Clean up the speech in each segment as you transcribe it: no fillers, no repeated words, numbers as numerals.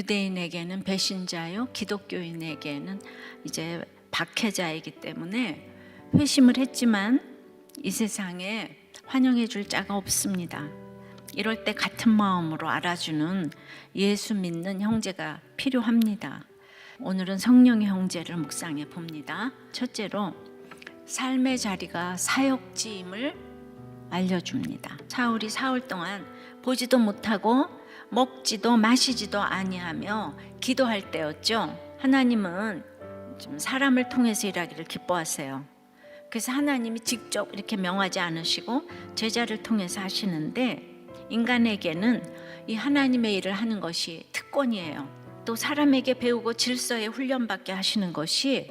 유대인에게는 배신자요, 기독교인에게는 이제 박해자이기 때문에 회심을 했지만 이 세상에 환영해 줄 자가 없습니다. 이럴 때 같은 마음으로 알아주는 예수 믿는 형제가 필요합니다. 오늘은 성령의 형제를 묵상해 봅니다. 첫째로 삶의 자리가 사역지임을 알려줍니다. 사울이 사흘 동안 보지도 못하고 먹지도 마시지도 아니하며 기도할 때였죠. 하나님은 좀 사람을 통해서 일하기를 기뻐하세요. 그래서 하나님이 직접 이렇게 명하지 않으시고 제자를 통해서 하시는데, 인간에게는 이 하나님의 일을 하는 것이 특권이에요. 또 사람에게 배우고 질서에 훈련받게 하시는 것이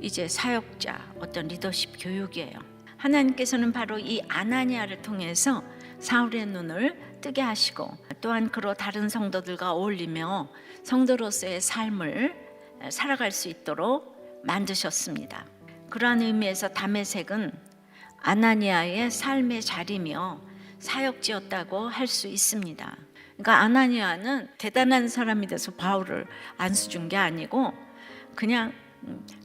이제 사역자, 어떤 리더십 교육이에요. 하나님께서는 바로 이 아나니아를 통해서 사울의 눈을 뜨게 하시고, 또한 그로 다른 성도들과 어울리며 성도로서의 삶을 살아갈 수 있도록 만드셨습니다. 그러한 의미에서 다메섹은 아나니아의 삶의 자리며 사역지였다고 할 수 있습니다. 그러니까 아나니아는 대단한 사람이 돼서 바울을 안수 준 게 아니고 그냥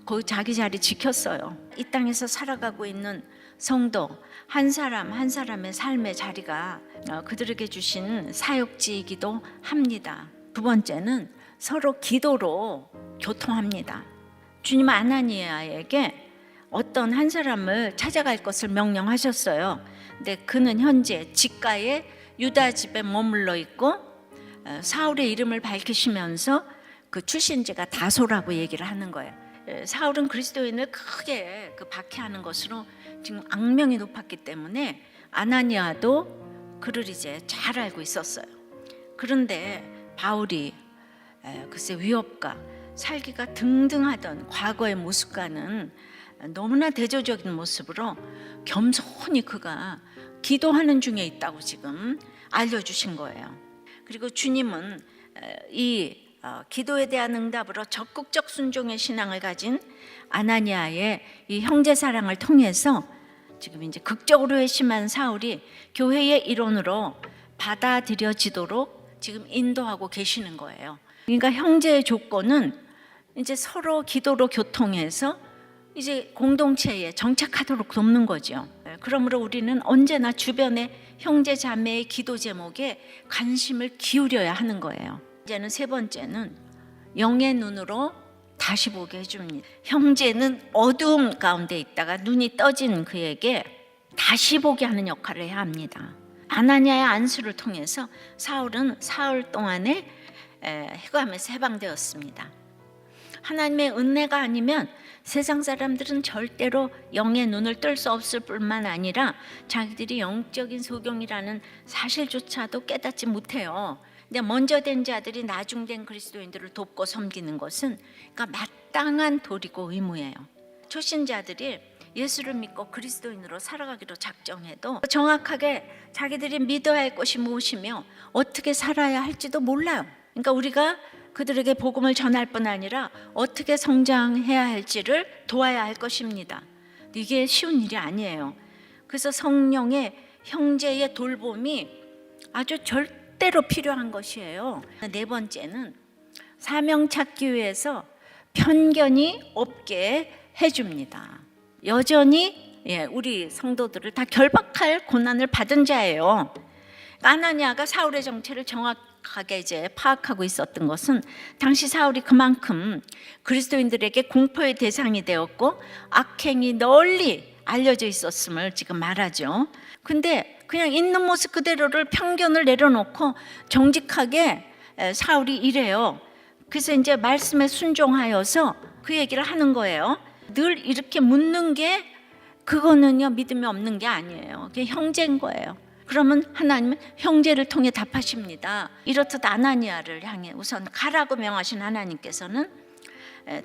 거기 자기 자리 지켰어요. 이 땅에서 살아가고 있는 성도 한 사람 한 사람의 삶의 자리가 그들에게 주신 사역지이기도 합니다. 두 번째는 서로 기도로 교통합니다. 주님 아나니아에게 어떤 한 사람을 찾아갈 것을 명령하셨어요. 근데 그는 현재 직가에 유다 집에 머물러 있고 사울의 이름을 밝히시면서 그 출신지가 다소라고 얘기를 하는 거예요. 사울은 그리스도인을 크게 박해하는 것으로 지금 악명이 높았기 때문에 아나니아도 그를 이제 잘 알고 있었어요. 그런데 바울이 글쎄 위협과 살기가 등등하던 과거의 모습과는 너무나 대조적인 모습으로 겸손히 그가 기도하는 중에 있다고 지금 알려주신 거예요. 그리고 주님은 이 기도에 대한 응답으로 적극적 순종의 신앙을 가진 아나니아의 이 형제 사랑을 통해서 지금 이제 극적으로 회심한 사울이 교회의 일원으로 받아들여지도록 지금 인도하고 계시는 거예요. 그러니까 형제의 조건은 이제 서로 기도로 교통해서 이제 공동체에 정착하도록 돕는 거죠. 그러므로 우리는 언제나 주변의 형제 자매의 기도 제목에 관심을 기울여야 하는 거예요. 이제는 세 번째는 영의 눈으로 다시 보게 해줍니다. 형제는 어두움 가운데 있다가 눈이 떠진 그에게 다시 보게 하는 역할을 해야 합니다. 아나니아의 안수를 통해서 사울은 사흘 동안의 해감에서 해방되었습니다. 하나님의 은혜가 아니면 세상 사람들은 절대로 영의 눈을 뜰 수 없을 뿐만 아니라 자기들이 영적인 소경이라는 사실조차도 깨닫지 못해요. 근데 먼저 된 자들이 나중된 그리스도인들을 돕고 섬기는 것은 그러니까 마땅한 도리고 의무예요. 초신자들이 예수를 믿고 그리스도인으로 살아가기로 작정해도 정확하게 자기들이 믿어야 할 것이 무엇이며 어떻게 살아야 할지도 몰라요. 그러니까 우리가 그들에게 복음을 전할 뿐 아니라 어떻게 성장해야 할지를 도와야 할 것입니다. 이게 쉬운 일이 아니에요. 그래서 성령의 형제의 돌봄이 아주 절대로 필요한 것이에요. 네 번째는 사명 찾기 위해서 편견이 없게 해줍니다. 여전히 우리 성도들을 다 결박할 고난을 받은 자예요. 아나니아가 사울의 정체를 정확하게 이제 파악하고 있었던 것은 당시 사울이 그만큼 그리스도인들에게 공포의 대상이 되었고 악행이 널리 알려져 있었음을 지금 말하죠. 근데 그냥 있는 모습 그대로를 편견을 내려놓고 정직하게 사울이 이래요. 그래서 이제 말씀에 순종하여서 그 얘기를 하는 거예요. 늘 이렇게 묻는 게 그거는요 믿음이 없는 게 아니에요. 그게 형제인 거예요. 그러면 하나님은 형제를 통해 답하십니다. 이렇듯 아나니아를 향해 우선 가라고 명하신 하나님께서는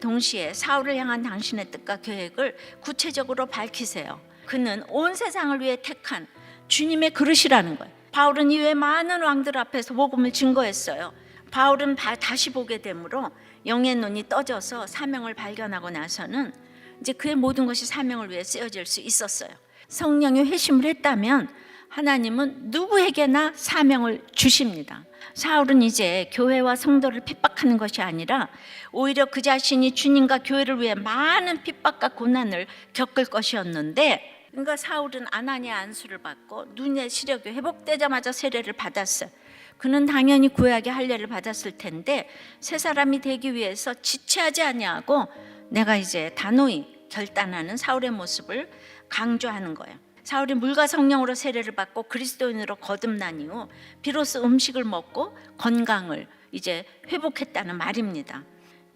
동시에 사울을 향한 당신의 뜻과 계획을 구체적으로 밝히세요. 그는 온 세상을 위해 택한 주님의 그릇이라는 거예요. 바울은 이외에 많은 왕들 앞에서 복음을 증거했어요. 바울은 다시 보게 되므로 영의 눈이 떠져서 사명을 발견하고 나서는 이제 그의 모든 것이 사명을 위해 쓰여질 수 있었어요. 성령의 회심을 했다면 하나님은 누구에게나 사명을 주십니다. 사울은 이제 교회와 성도를 핍박하는 것이 아니라 오히려 그 자신이 주님과 교회를 위해 많은 핍박과 고난을 겪을 것이었는데, 그러니까 사울은 아나니아 안수를 받고 눈의 시력이 회복되자마자 세례를 받았어요. 그는 당연히 구약의 할례를 받았을 텐데 새 사람이 되기 위해서 지체하지 아니하고 내가 이제 단호히 결단하는 사울의 모습을 강조하는 거예요. 사울이 물과 성령으로 세례를 받고 그리스도인으로 거듭난 이후 비로소 음식을 먹고 건강을 이제 회복했다는 말입니다.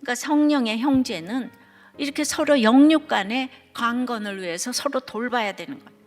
그러니까 성령의 형제는 이렇게 서로 영육 간의 강건을 위해서 서로 돌봐야 되는 거예요.